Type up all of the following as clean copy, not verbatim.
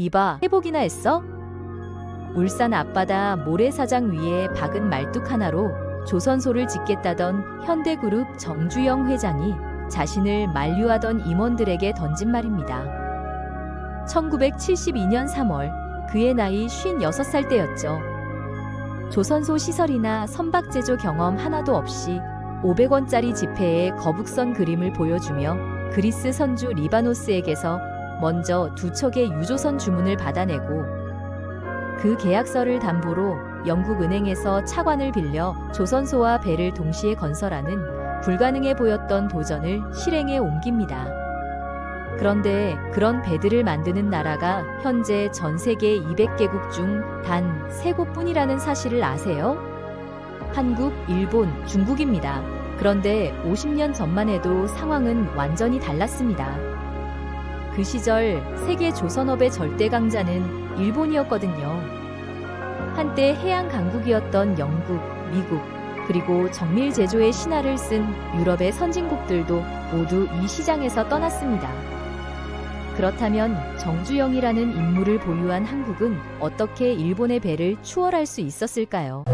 이봐, 회복이나 했어? 울산 앞바다 모래사장 위에 박은 말뚝 하나로 조선소를 짓겠다던 현대그룹 정주영 회장이 자신을 만류하던 임원들에게 던진 말입니다. 1972년 3월 그의 나이 56살 때였죠. 조선소 시설이나 선박 제조 경험 하나도 없이 500원짜리 지폐에 거북선 그림을 보여주며 그리스 선주 리바노스에게서 먼저 2척의 유조선 주문을 받아내고 그 계약서를 담보로 영국 은행에서 차관을 빌려 조선소와 배를 동시에 건설하는 불가능해 보였던 도전을 실행에 옮깁니다. 그런데 그런 배들을 만드는 나라가 현재 전 세계 200개국 중 단 3곳뿐이라는 사실을 아세요? 한국, 일본, 중국입니다. 그런데 50년 전만 해도 상황은 완전히 달랐습니다. 그 시절 세계 조선업의 절대 강자는 일본이었거든요. 한때 해양 강국이었던 영국, 미국, 그리고 정밀 제조의 신화를 쓴 유럽의 선진국들도 모두 이 시장에서 떠났습니다. 그렇다면 정주영이라는 인물을 보유한 한국은 어떻게 일본의 배를 추월할 수 있었을까요?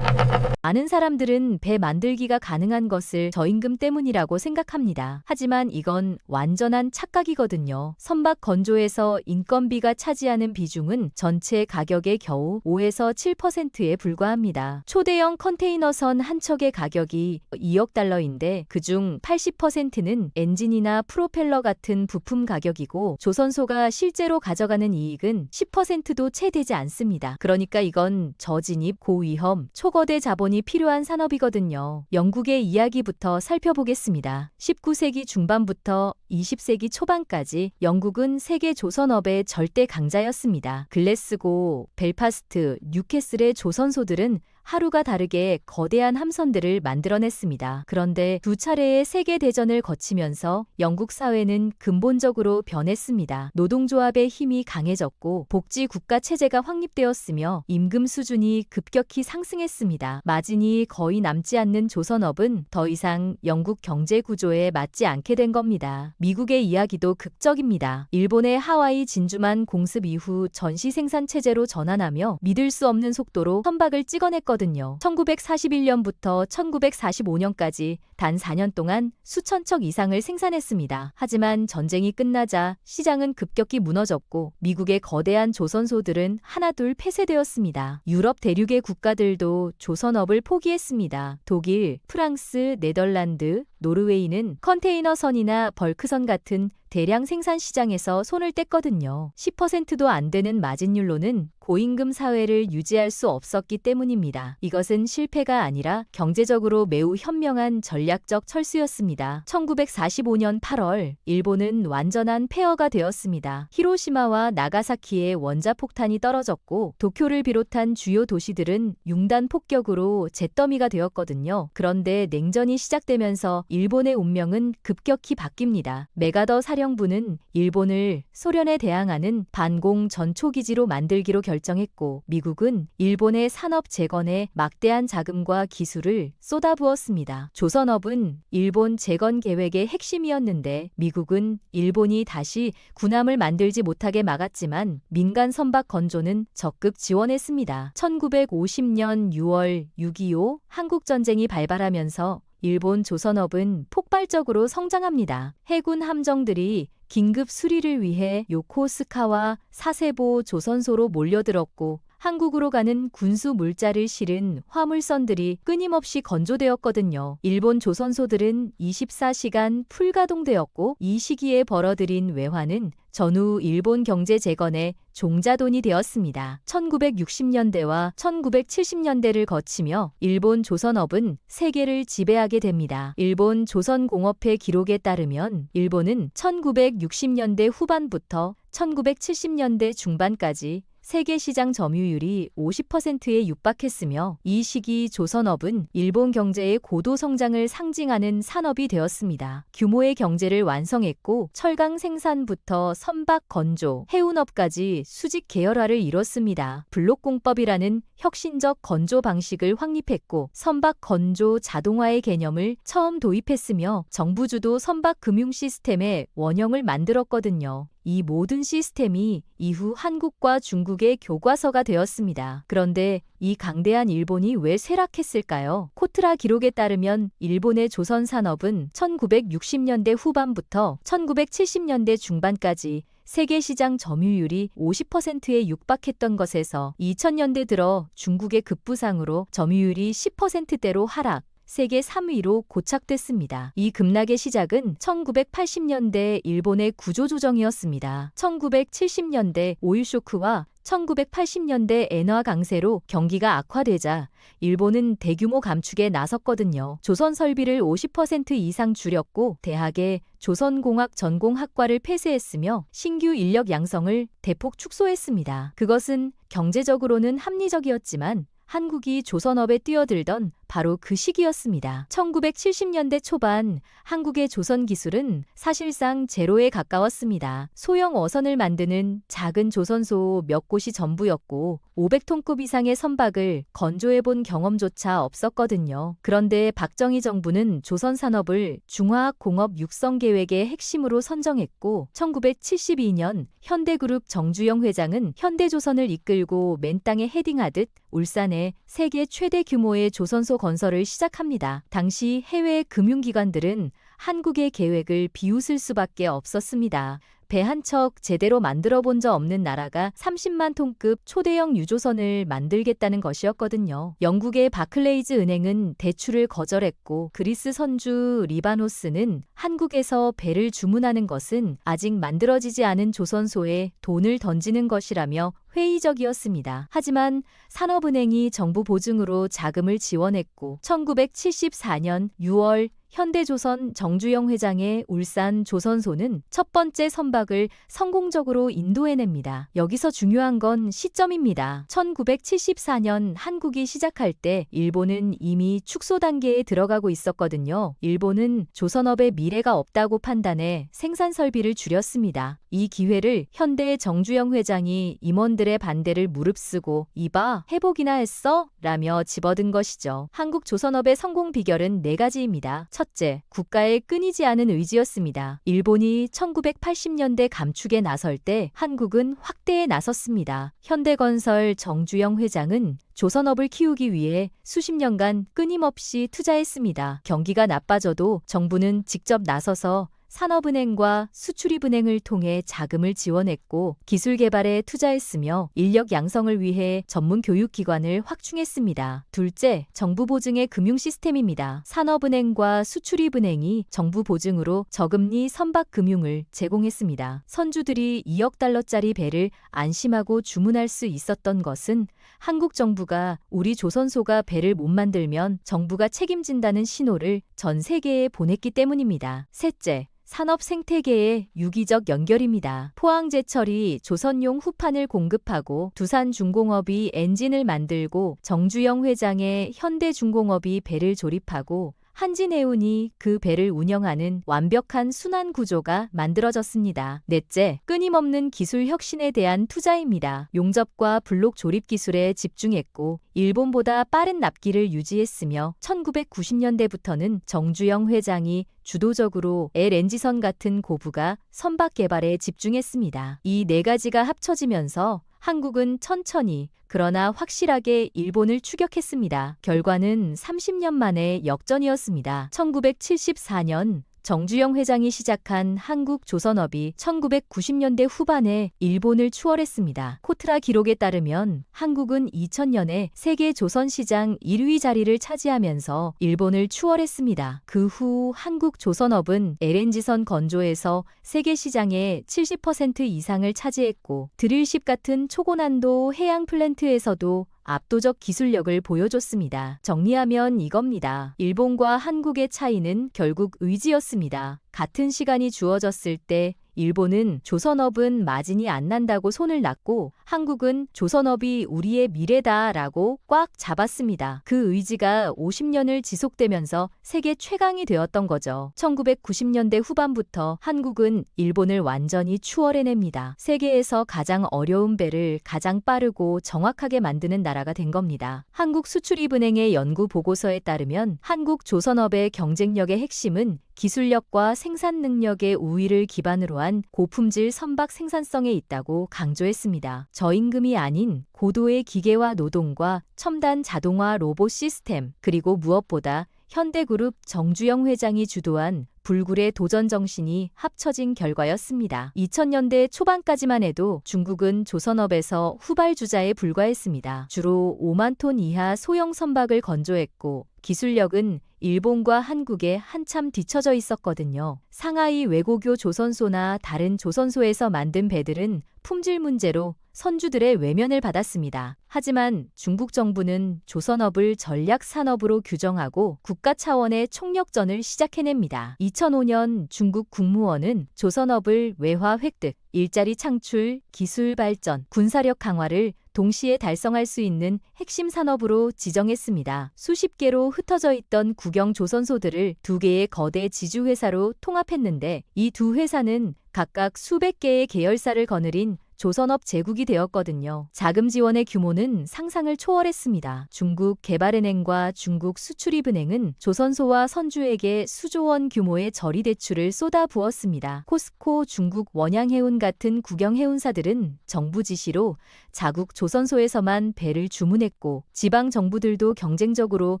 많은 사람들은 배 만들기가 가능한 것을 저임금 때문이라고 생각합니다. 하지만 이건 완전한 착각이거든요. 선박 건조에서 인건비가 차지하는 비중은 전체 가격의 겨우 5에서 7%에 불과합니다. 초대형 컨테이너선 한 척의 가격이 2억 달러인데 그중 80%는 엔진이나 프로펠러 같은 부품 가격이고 조선소가 실제로 가져가는 이익은 10%도 채 되지 않습니다. 그러니까 이건 저진입, 고위험, 초거대 자본이 필요한 산업이거든요. 영국의 이야기부터 살펴보겠습니다. 19세기 중반부터 20세기 초반까지 영국은 세계 조선업의 절대 강자였습니다. 글래스고, 벨파스트, 뉴캐슬의 조선소들은 하루가 다르게 거대한 함선들을 만들어냈습니다. 그런데 두 차례의 세계대전을 거치면서 영국 사회는 근본적으로 변했습니다. 노동조합의 힘이 강해졌고 복지국가 체제가 확립되었으며 임금 수준이 급격히 상승했습니다. 마진이 거의 남지 않는 조선업은 더 이상 영국 경제 구조에 맞지 않게 된 겁니다. 미국의 이야기도 극적입니다. 일본의 하와이 진주만 공습 이후 전시 생산 체제로 전환하며 믿을 수 없는 속도로 선박을 찍어냈거든요. 1941년부터 1945년까지 단 4년 동안 수천 척 이상을 생산했습니다. 하지만 전쟁이 끝나자 시장은 급격히 무너졌고 미국의 거대한 조선소들은 하나둘 폐쇄되었습니다. 유럽 대륙의 국가들도 조선업을 포기했습니다. 독일, 프랑스, 네덜란드, 노르웨이는 컨테이너선이나 벌크선 같은 대량 생산 시장에서 손을 뗐거든요. 10%도 안 되는 마진율로는 고임금 사회를 유지할 수 없었기 때문입니다. 이것은 실패가 아니라 경제적으로 매우 현명한 전략적 철수였습니다. 1945년 8월 일본은 완전한 폐허가 되었습니다. 히로시마와 나가사키에 원자폭탄이 떨어졌고 도쿄를 비롯한 주요 도시들은 융단 폭격으로 잿더미가 되었거든요. 그런데 냉전이 시작되면서 일본의 운명은 급격히 바뀝니다. 메가더 사령부는 일본을 소련에 대항하는 반공 전초기지로 만들기로 결정했고 미국은 일본의 산업 재건에 막대한 자금과 기술을 쏟아부었습니다. 조선업은 일본 재건 계획의 핵심이었는데 미국은 일본이 다시 군함을 만들지 못하게 막았지만 민간 선박 건조는 적극 지원했습니다. 1950년 6월 6.25 한국전쟁이 발발하면서 일본 조선업은 폭발적으로 성장합니다. 해군 함정들이 긴급 수리를 위해 요코스카와 사세보 조선소로 몰려들었고 한국으로 가는 군수 물자를 실은 화물선들이 끊임없이 건조되었거든요. 일본 조선소들은 24시간 풀가동되었고 이 시기에 벌어들인 외환은 전후 일본 경제 재건의 종자돈이 되었습니다. 1960년대와 1970년대를 거치며 일본 조선업은 세계를 지배하게 됩니다. 일본 조선공업회 기록에 따르면 일본은 1960년대 후반부터 1970년대 중반까지 세계 시장 점유율이 50%에 육박했으며 이 시기 조선업은 일본 경제의 고도 성장을 상징하는 산업이 되었습니다. 규모의 경제를 완성했고 철강 생산부터 선박 건조, 해운업까지 수직 계열화를 이뤘습니다. 블록공법이라는 혁신적 건조 방식을 확립했고 선박 건조 자동화의 개념을 처음 도입했으며 정부 주도 선박 금융 시스템의 원형을 만들었거든요. 이 모든 시스템이 이후 한국과 중국의 교과서가 되었습니다. 그런데 이 강대한 일본이 왜 쇠락했을까요? 코트라 기록에 따르면 일본의 조선 산업은 1960년대 후반부터 1970년대 중반까지 세계 시장 점유율이 50%에 육박했던 것에서 2000년대 들어 중국의 급부상으로 점유율이 10%대로 하락, 세계 3위로 고착됐습니다. 이 급락의 시작은 1980년대 일본의 구조조정이었습니다. 1970년대 오일 쇼크와 1980년대 엔화 강세로 경기가 악화되자 일본은 대규모 감축에 나섰거든요. 조선 설비를 50% 이상 줄였고 대학의 조선공학 전공학과를 폐쇄했으며 신규 인력 양성을 대폭 축소했습니다. 그것은 경제적으로는 합리적이었지만 한국이 조선업에 뛰어들던 바로 그 시기였습니다. 1970년대 초반 한국의 조선 기술은 사실상 제로에 가까웠습니다. 소형 어선을 만드는 작은 조선소 몇 곳이 전부였고 500톤급 이상의 선박을 건조해본 경험조차 없었거든요. 그런데 박정희 정부는 조선 산업을 중화공업 육성 계획의 핵심으로 선정했고 1972년 현대그룹 정주영 회장은 현대조선을 이끌고 맨 땅에 헤딩하듯 울산에 세계 최대 규모의 조선소 건설을 시작합니다. 당시 해외 금융기관들은 한국의 계획을 비웃을 수밖에 없었습니다. 배 한 척 제대로 만들어 본 적 없는 나라가 30만 톤급 초대형 유조선을 만들겠다는 것이었거든요. 영국의 바클레이즈 은행은 대출을 거절했고 그리스 선주 리바노스는 한국에서 배를 주문하는 것은 아직 만들어지지 않은 조선소에 돈을 던지는 것이라며 회의적이었습니다. 하지만 산업은행이 정부 보증으로 자금을 지원했고 1974년 6월 현대조선 정주영 회장의 울산 조선소는 첫 번째 선박을 성공적으로 인도해냅니다. 여기서 중요한 건 시점입니다. 1974년 한국이 시작할 때 일본은 이미 축소 단계에 들어가고 있었거든요. 일본은 조선업의 미래가 없다고 판단해 생산 설비를 줄였습니다. 이 기회를 현대 정주영 회장이 임원들의 반대를 무릅쓰고 이봐 회복이나 했어? 라며 집어든 것이죠. 한국 조선업의 성공 비결은 4가지입니다. 첫째, 국가의 끊이지 않은 의지였습니다. 일본이 1980년대 감축에 나설 때 한국은 확대에 나섰습니다. 현대건설 정주영 회장은 조선업을 키우기 위해 수십 년간 끊임없이 투자했습니다. 경기가 나빠져도 정부는 직접 나서서 산업은행과 수출입은행을 통해 자금을 지원했고 기술 개발에 투자했으며 인력 양성을 위해 전문 교육기관을 확충했습니다. 둘째, 정부 보증의 금융 시스템입니다. 산업은행과 수출입은행이 정부 보증으로 저금리 선박 금융을 제공했습니다. 선주들이 2억 달러짜리 배를 안심하고 주문할 수 있었던 것은 한국 정부가 우리 조선소가 배를 못 만들면 정부가 책임진다는 신호를 전 세계에 보냈기 때문입니다. 셋째, 산업 생태계의 유기적 연결입니다. 포항제철이 조선용 후판을 공급하고 두산중공업이 엔진을 만들고 정주영 회장의 현대중공업이 배를 조립하고 한진해운이 그 배를 운영하는 완벽한 순환 구조가 만들어졌습니다. 넷째, 끊임없는 기술 혁신에 대한 투자입니다. 용접과 블록 조립 기술에 집중했고 일본보다 빠른 납기를 유지했으며 1990년대부터는 정주영 회장이 주도적으로 LNG선 같은 고부가 선박 개발에 집중했습니다. 이 4가지가 합쳐지면서 한국은 천천히 그러나 확실하게 일본을 추격했습니다. 결과는 30년 만의 역전이었습니다. 1974년 정주영 회장이 시작한 한국 조선업이 1990년대 후반에 일본을 추월했습니다. 코트라 기록에 따르면 한국은 2000년에 세계 조선 시장 1위 자리를 차지하면서 일본을 추월했습니다. 그 후 한국 조선업은 LNG선 건조에서 세계 시장의 70% 이상을 차지했고 드릴십 같은 초고난도 해양 플랜트에서도 압도적 기술력을 보여줬습니다. 정리하면 이겁니다. 일본과 한국의 차이는 결국 의지였습니다. 같은 시간이 주어졌을 때 일본은 조선업은 마진이 안 난다고 손을 놨고 한국은 조선업이 우리의 미래다라고 꽉 잡았습니다. 그 의지가 50년을 지속되면서 세계 최강이 되었던 거죠. 1990년대 후반부터 한국은 일본을 완전히 추월해냅니다. 세계에서 가장 어려운 배를 가장 빠르고 정확하게 만드는 나라가 된 겁니다. 한국수출입은행의 연구 보고서에 따르면 한국 조선업의 경쟁력의 핵심은 기술력과 생산 능력의 우위를 기반으로 한 또한 고품질 선박 생산성에 있다고 강조했습니다. 저임금이 아닌 고도의 기계화 노동과 첨단 자동화 로봇 시스템, 그리고 무엇보다 현대그룹 정주영 회장이 주도한 불굴의 도전 정신이 합쳐진 결과였습니다. 2000년대 초반까지만 해도 중국은 조선업에서 후발주자에 불과했습니다. 주로 5만 톤 이하 소형 선박을 건조했고 기술력은 일본과 한국에 한참 뒤처져 있었거든요. 상하이 외고교 조선소나 다른 조선소에서 만든 배들은 품질 문제로 선주들의 외면을 받았습니다. 하지만 중국 정부는 조선업을 전략 산업으로 규정하고 국가 차원의 총력전을 시작해냅니다. 2005년 중국 국무원은 조선업을 외화 획득, 일자리 창출, 기술 발전, 군사력 강화를 동시에 달성할 수 있는 핵심 산업으로 지정했습니다. 수십 개로 흩어져 있던 국영 조선소들을 두 개의 거대 지주회사로 통합했는데 이 두 회사는 각각 수백 개의 계열사를 거느린 조선업 제국이 되었거든요. 자금 지원의 규모는 상상을 초월했습니다. 중국 개발은행과 중국 수출입은행은 조선소와 선주에게 수조 원 규모의 저리 대출을 쏟아부었습니다. 코스코, 중국 원양해운 같은 국영해운사들은 정부 지시로 자국 조선소에서만 배를 주문했고 지방 정부들도 경쟁적으로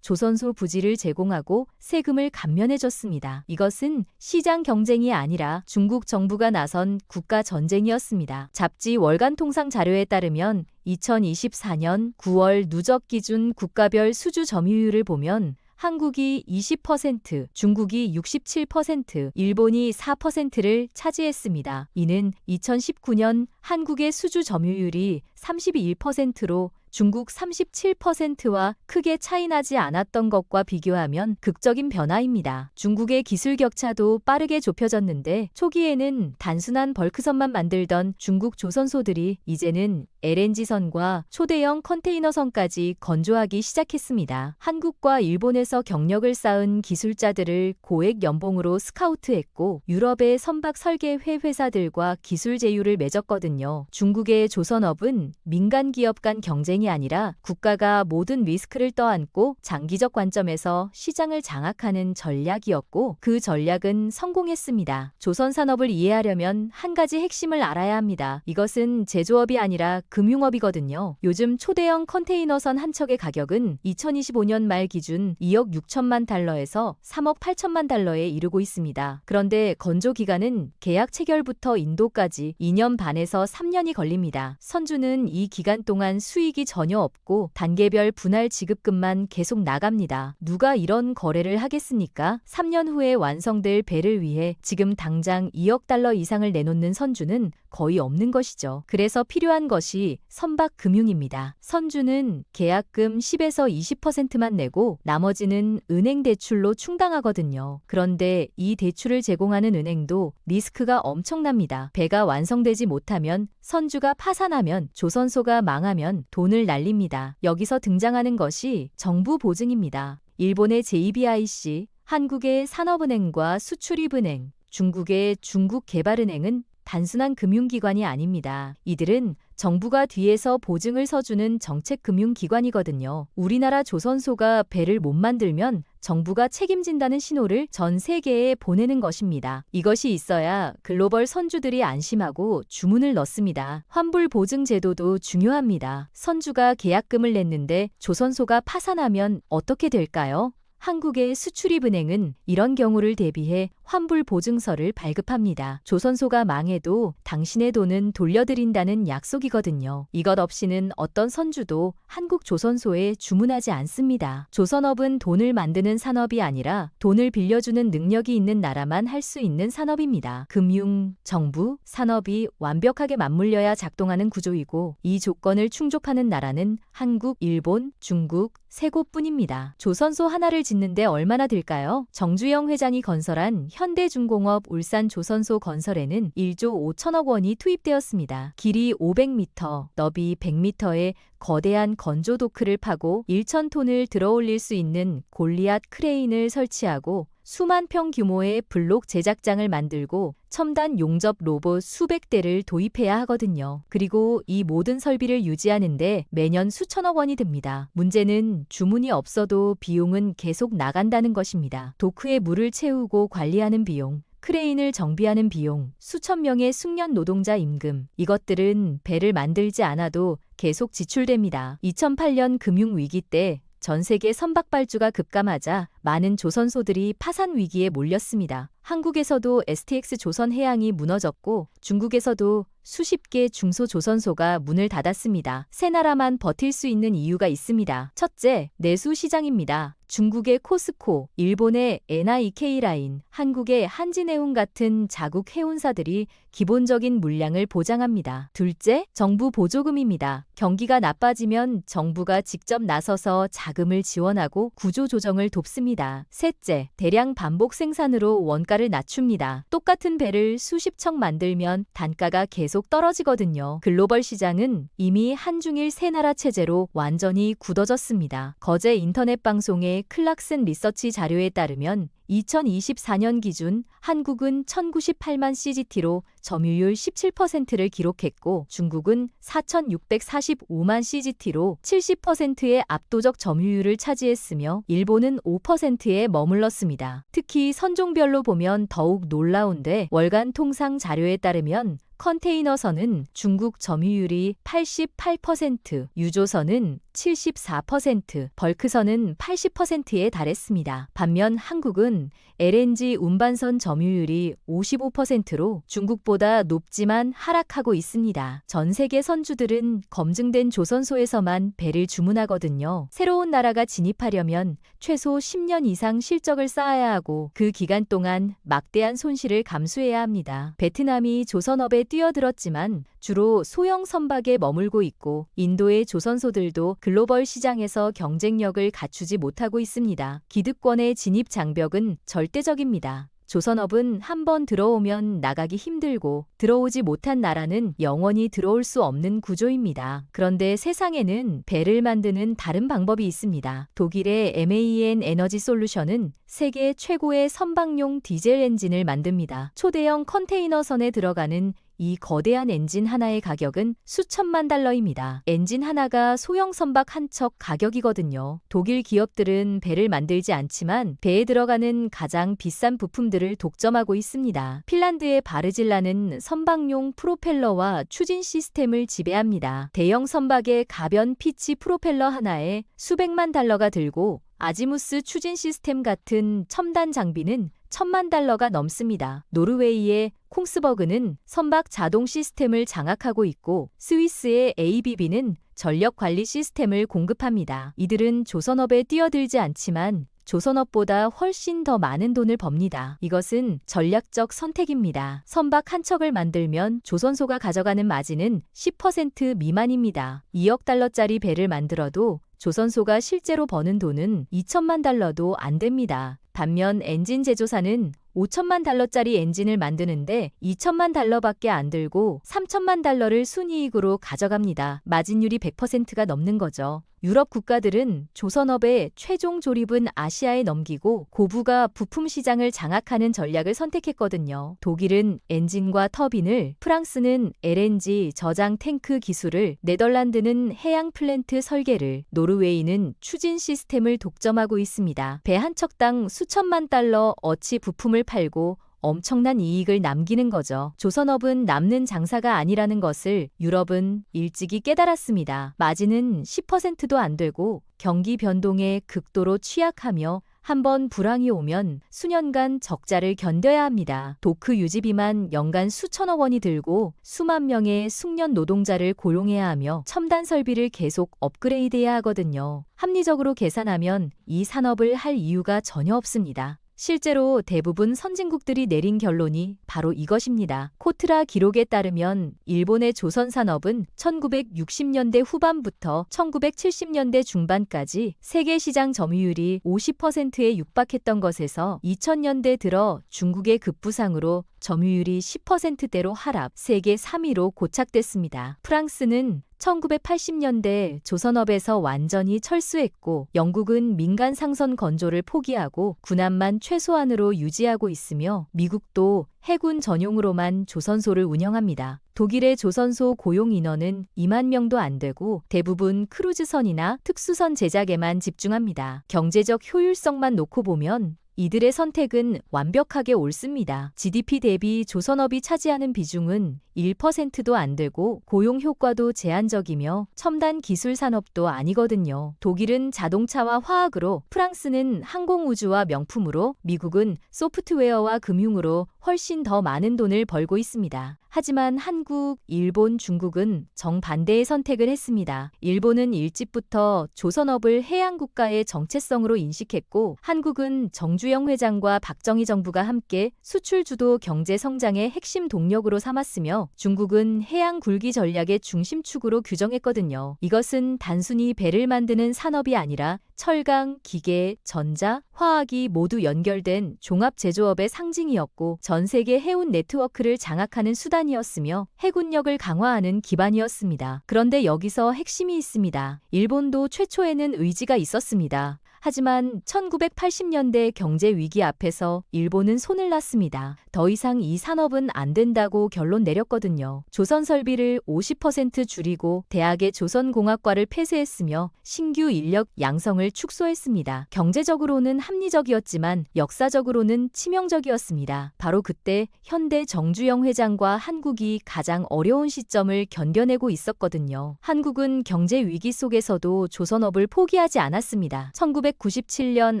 조선소 부지를 제공하고 세금을 감면해줬습니다. 이것은 시장 경쟁이 아니라 중국 정부가 나선 국가 전쟁이었습니다. 잡지 월간 통상 자료에 따르면 2024년 9월 누적 기준 국가별 수주 점유율을 보면 한국이 20%, 중국이 67%, 일본이 4%를 차지했습니다. 이는 2019년 한국의 수주 점유율이 31%로 중국 37%와 크게 차이나지 않았던 것과 비교하면 극적인 변화입니다. 중국의 기술 격차도 빠르게 좁혀졌는데 초기에는 단순한 벌크선만 만들던 중국 조선소들이 이제는 LNG선과 초대형 컨테이너선까지 건조하기 시작했습니다. 한국과 일본에서 경력을 쌓은 기술자들을 고액 연봉으로 스카우트했고 유럽의 선박 설계회 회사들과 기술 제휴를 맺었거든요. 중국의 조선업은 민간 기업 간 경쟁이 아니라 국가가 모든 리스크를 떠안고 장기적 관점에서 시장을 장악하는 전략이었고 그 전략은 성공했습니다. 조선 산업을 이해하려면 한 가지 핵심을 알아야 합니다. 이것은 제조업이 아니라 금융업이거든요. 요즘 초대형 컨테이너선 한 척의 가격은 2025년 말 기준 2억 6천만 달러에서 3억 8천만 달러에 이르고 있습니다. 그런데 건조 기간은 계약 체결부터 인도까지 2년 반에서 3년이 걸립니다. 선주는 이 기간 동안 수익이 전혀 없고 단계별 분할 지급금만 계속 나갑니다. 누가 이런 거래를 하겠습니까? 3년 후에 완성될 배를 위해 지금 당장 2억 달러 이상을 내놓는 선주는 거의 없는 것이죠. 그래서 필요한 것이 선박 금융입니다. 선주는 계약금 10에서 20%만 내고 나머지는 은행 대출로 충당하거든요. 그런데 이 대출을 제공하는 은행도 리스크가 엄청납니다. 배가 완성되지 못하면, 선주가 파산하면, 조선소가 망하면 돈을 날립니다. 여기서 등장하는 것이 정부 보증입니다. 일본의 JBIC, 한국의 산업은행과 수출입은행, 중국의 중국개발은행은 단순한 금융기관이 아닙니다. 이들은 정부가 뒤에서 보증을 서주는 정책금융기관이거든요. 우리나라 조선소가 배를 못 만들면 정부가 책임진다는 신호를 전 세계에 보내는 것입니다. 이것이 있어야 글로벌 선주들이 안심하고 주문을 넣습니다. 환불 보증 제도도 중요합니다. 선주가 계약금을 냈는데 조선소가 파산하면 어떻게 될까요? 한국의 수출입은행은 이런 경우를 대비해 환불 보증서를 발급합니다. 조선소가 망해도 당신의 돈은 돌려드린다는 약속이거든요. 이것 없이는 어떤 선주도 한국 조선소에 주문하지 않습니다. 조선업은 돈을 만드는 산업이 아니라 돈을 빌려주는 능력이 있는 나라만 할 수 있는 산업입니다. 금융, 정부, 산업이 완벽하게 맞물려야 작동하는 구조이고 이 조건을 충족하는 나라는 한국, 일본, 중국, 세 곳뿐입니다. 조선소 하나를 짓는데 얼마나 들까요? 정주영 회장이 건설한 현대중공업 울산 조선소 건설에는 1조 5천억 원이 투입되었습니다. 길이 500m, 너비 100m의 거대한 건조 도크를 파고 1,000톤을 들어올릴 수 있는 골리앗 크레인을 설치하고 수만 평 규모의 블록 제작장을 만들고 첨단 용접 로봇 수백 대를 도입해야 하거든요. 그리고 이 모든 설비를 유지하는데 매년 수천억 원이 듭니다. 문제는 주문이 없어도 비용은 계속 나간다는 것입니다. 도크에 물을 채우고 관리하는 비용, 크레인을 정비하는 비용, 수천 명의 숙련 노동자 임금, 이것들은 배를 만들지 않아도 계속 지출됩니다. 2008년 금융위기 때 전 세계 선박발주가 급감하자 많은 조선소들이 파산 위기에 몰렸습니다. 한국에서도 STX 조선해양이 무너졌고 중국에서도 수십 개 중소조선소가 문을 닫았습니다. 세 나라만 버틸 수 있는 이유가 있습니다. 첫째, 내수 시장입니다. 중국의 코스코, 일본의 NIK라인, 한국의 한진해운 같은 자국 해운사들이 기본적인 물량을 보장합니다. 둘째, 정부 보조금입니다. 경기가 나빠지면 정부가 직접 나서서 자금을 지원하고 구조조정을 돕습니다. 셋째, 대량 반복 생산으로 원가를 낮춥니다. 똑같은 배를 수십 척 만들면 단가가 계속 떨어지거든요. 글로벌 시장은 이미 한중일 세 나라 체제로 완전히 굳어졌습니다. 거제 인터넷 방송의 클락슨 리서치 자료에 따르면 2024년 기준 한국은 1098만 CGT로 점유율 17%를 기록했고 중국은 4645만 CGT로 70%의 압도적 점유율을 차지했으며 일본은 5%에 머물렀습니다. 특히 선종별로 보면 더욱 놀라운데 월간 통상 자료에 따르면 컨테이너선은 중국 점유율이 88%, 유조선은 74%, 벌크선은 80%에 달했습니다. 반면 한국은 LNG 운반선 점유율이 55%로 중국보다 높지만 하락하고 있습니다. 전 세계 선주들은 검증된 조선소에서만 배를 주문하거든요. 새로운 나라가 진입하려면 최소 10년 이상 실적을 쌓아야 하고 그 기간 동안 막대한 손실을 감수해야 합니다. 베트남이 조선업에 뛰어들었지만 주로 소형 선박에 머물고 있고 인도의 조선소들도 글로벌 시장에서 경쟁력을 갖추지 못하고 있습니다. 기득권의 진입 장벽은 절대적입니다. 조선업은 한번 들어오면 나가기 힘들고 들어오지 못한 나라는 영원히 들어올 수 없는 구조입니다. 그런데 세상에는 배를 만드는 다른 방법이 있습니다. 독일의 MAN 에너지 솔루션은 세계 최고의 선박용 디젤 엔진을 만듭니다. 초대형 컨테이너선에 들어가는 이 거대한 엔진 하나의 가격은 수천만 달러입니다. 엔진 하나가 소형 선박 한 척 가격이거든요. 독일 기업들은 배를 만들지 않지만 배에 들어가는 가장 비싼 부품들을 독점하고 있습니다. 핀란드의 바르질라는 선박용 프로펠러와 추진 시스템을 지배합니다. 대형 선박의 가변 피치 프로펠러 하나에 수백만 달러가 들고 아지무스 추진 시스템 같은 첨단 장비는 1,000만 달러가 넘습니다. 노르웨이의 콩스버그는 선박 자동 시스템을 장악하고 있고 스위스의 ABB는 전력 관리 시스템을 공급합니다. 이들은 조선업에 뛰어들지 않지만 조선업보다 훨씬 더 많은 돈을 법니다. 이것은 전략적 선택입니다. 선박 한 척을 만들면 조선소가 가져가는 마진은 10% 미만입니다. 2억 달러짜리 배를 만들어도 조선소가 실제로 버는 돈은 2천만 달러도 안 됩니다. 반면 엔진 제조사는 5천만 달러짜리 엔진을 만드는데 2천만 달러밖에 안 들고 3천만 달러를 순이익으로 가져갑니다. 마진율이 100%가 넘는 거죠. 유럽 국가들은 조선업의 최종 조립은 아시아에 넘기고 고부가 부품 시장을 장악하는 전략을 선택했거든요. 독일은 엔진과 터빈을, 프랑스는 LNG 저장 탱크 기술을, 네덜란드는 해양 플랜트 설계를, 노르웨이는 추진 시스템을 독점하고 있습니다. 배 한 척당 수천만 달러 어치 부품을 팔고 엄청난 이익을 남기는 거죠. 조선업은 남는 장사가 아니라는 것을 유럽은 일찍이 깨달았습니다. 마진은 10%도 안 되고 경기 변동에 극도로 취약하며 한번 불황이 오면 수년간 적자를 견뎌야 합니다. 도크 유지비만 연간 수천억 원이 들고 수만 명의 숙련 노동자를 고용해야 하며 첨단 설비를 계속 업그레이드해야 하거든요. 합리적으로 계산하면 이 산업을 할 이유가 전혀 없습니다. 실제로 대부분 선진국들이 내린 결론이 바로 이것입니다. 코트라 기록에 따르면 일본의 조선 산업은 1960년대 후반부터 1970년대 중반까지 세계 시장 점유율이 50%에 육박했던 것에서 2000년대 들어 중국의 급부상으로 점유율이 10%대로 하락, 세계 3위로 고착됐습니다. 프랑스는 1980년대 조선업에서 완전히 철수했고 영국은 민간 상선 건조를 포기하고 군함만 최소한으로 유지하고 있으며 미국도 해군 전용으로만 조선소를 운영합니다. 독일의 조선소 고용 인원은 2만 명도 안 되고 대부분 크루즈선이나 특수선 제작에만 집중합니다. 경제적 효율성만 놓고 보면 이들의 선택은 완벽하게 옳습니다. GDP 대비 조선업이 차지하는 비중은 1%도 안 되고 고용 효과도 제한적이며 첨단 기술 산업도 아니거든요. 독일은 자동차와 화학으로, 프랑스는 항공우주와 명품으로, 미국은 소프트웨어와 금융으로 훨씬 더 많은 돈을 벌고 있습니다. 하지만 한국, 일본, 중국은 정반대의 선택을 했습니다. 일본은 일찍부터 조선업을 해양국가의 정체성으로 인식했고, 한국은 정주영 회장과 박정희 정부가 함께 수출 주도 경제 성장의 핵심 동력으로 삼았으며, 중국은 해양 굴기 전략의 중심축으로 규정했거든요. 이것은 단순히 배를 만드는 산업이 아니라 철강, 기계, 전자, 화학이 모두 연결된 종합 제조업의 상징이었고, 전 세계 해운 네트워크를 장악하는 수단이었으며 해군력을 강화하는 기반이었습니다. 그런데 여기서 핵심이 있습니다. 일본도 최초에는 의지가 있었습니다. 하지만 1980년대 경제 위기 앞에서 일본은 손을 놨습니다. 더 이상 이 산업은 안 된다고 결론 내렸거든요. 조선 설비를 50% 줄이고 대학의 조선공학과를 폐쇄했으며 신규 인력 양성을 축소했습니다. 경제적으로는 합리적이었지만 역사적으로는 치명적이었습니다. 바로 그때 현대 정주영 회장과 한국이 가장 어려운 시점을 견뎌내고 있었거든요. 한국은 경제 위기 속에서도 조선업을 포기하지 않았습니다. 1997년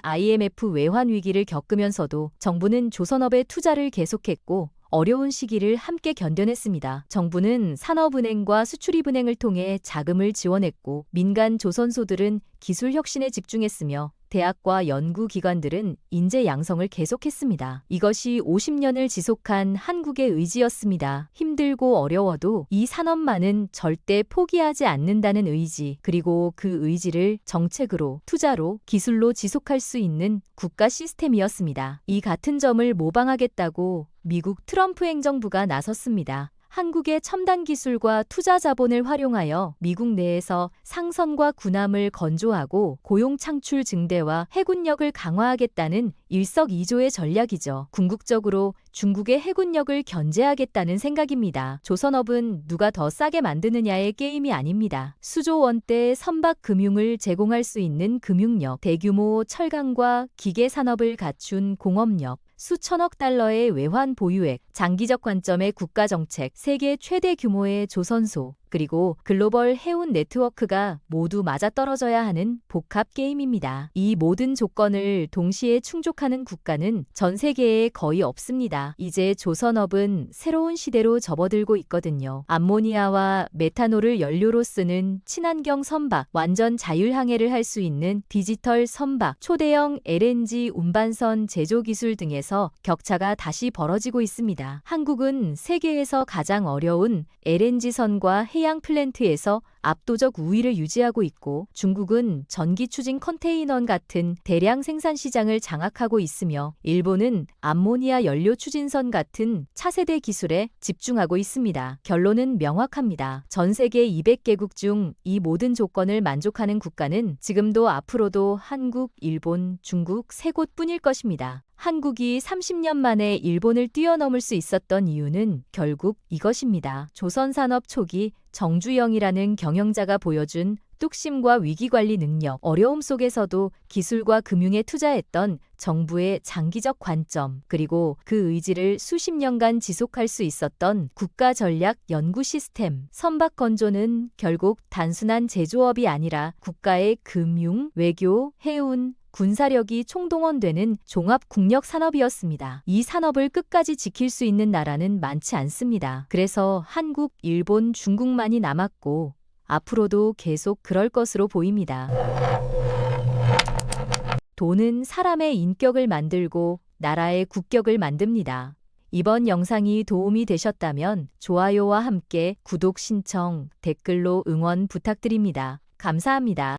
IMF 외환 위기를 겪으면서도 정부는 조선업에 투자를 계속했고 어려운 시기를 함께 견뎌냈습니다. 정부는 산업은행과 수출입은행을 통해 자금을 지원했고 민간 조선소들은 기술 혁신에 집중했으며 대학과 연구기관들은 인재 양성을 계속했습니다. 이것이 50년을 지속한 한국의 의지였습니다. 힘들고 어려워도 이 산업만은 절대 포기하지 않는다는 의지, 그리고 그 의지를 정책으로, 투자로, 기술로 지속할 수 있는 국가 시스템이었습니다. 이 같은 점을 모방하겠다고 미국 트럼프 행정부가 나섰습니다. 한국의 첨단 기술과 투자 자본을 활용하여 미국 내에서 상선과 군함을 건조하고 고용 창출 증대와 해군력을 강화하겠다는 일석이조의 전략이죠. 궁극적으로 중국의 해군력을 견제하겠다는 생각입니다. 조선업은 누가 더 싸게 만드느냐의 게임이 아닙니다. 수조 원대의 선박 금융을 제공할 수 있는 금융력, 대규모 철강과 기계 산업을 갖춘 공업력, 수천억 달러의 외환 보유액, 장기적 관점의 국가정책, 세계 최대 규모의 조선소, 그리고 글로벌 해운 네트워크가 모두 맞아떨어져야 하는 복합 게임입니다. 이 모든 조건을 동시에 충족하는 국가는 전 세계에 거의 없습니다. 이제 조선업은 새로운 시대로 접어들고 있거든요. 암모니아와 메탄올을 연료로 쓰는 친환경 선박, 완전 자율항해를 할 수 있는 디지털 선박, 초대형 LNG 운반선 제조 기술 등에서 격차가 다시 벌어지고 있습니다. 한국은 세계에서 가장 어려운 LNG선과 해양 플랜트에서 압도적 우위를 유지하고 있고 중국은 전기 추진 컨테이너 같은 대량 생산 시장을 장악하고 있으며 일본은 암모니아 연료 추진선 같은 차세대 기술에 집중하고 있습니다. 결론은 명확합니다. 전 세계 200개국 중 이 모든 조건을 만족하는 국가는 지금도 앞으로도 한국, 일본, 중국 세 곳뿐일 것입니다. 한국이 30년 만에 일본을 뛰어넘을 수 있었던 이유는 결국 이것입니다. 조선산업 초기 정주영이라는 경영자가 보여준 뚝심과 위기관리 능력, 어려움 속에서도 기술과 금융에 투자했던 정부의 장기적 관점, 그리고 그 의지를 수십 년간 지속할 수 있었던 국가전략 연구 시스템. 선박 건조는 결국 단순한 제조업이 아니라 국가의 금융, 외교, 해운, 군사력이 총동원되는 종합 국력 산업이었습니다. 이 산업을 끝까지 지킬 수 있는 나라는 많지 않습니다. 그래서 한국, 일본, 중국만이 남았고 앞으로도 계속 그럴 것으로 보입니다. 돈은 사람의 인격을 만들고 나라의 국격을 만듭니다. 이번 영상이 도움이 되셨다면 좋아요와 함께 구독 신청, 댓글로 응원 부탁드립니다. 감사합니다.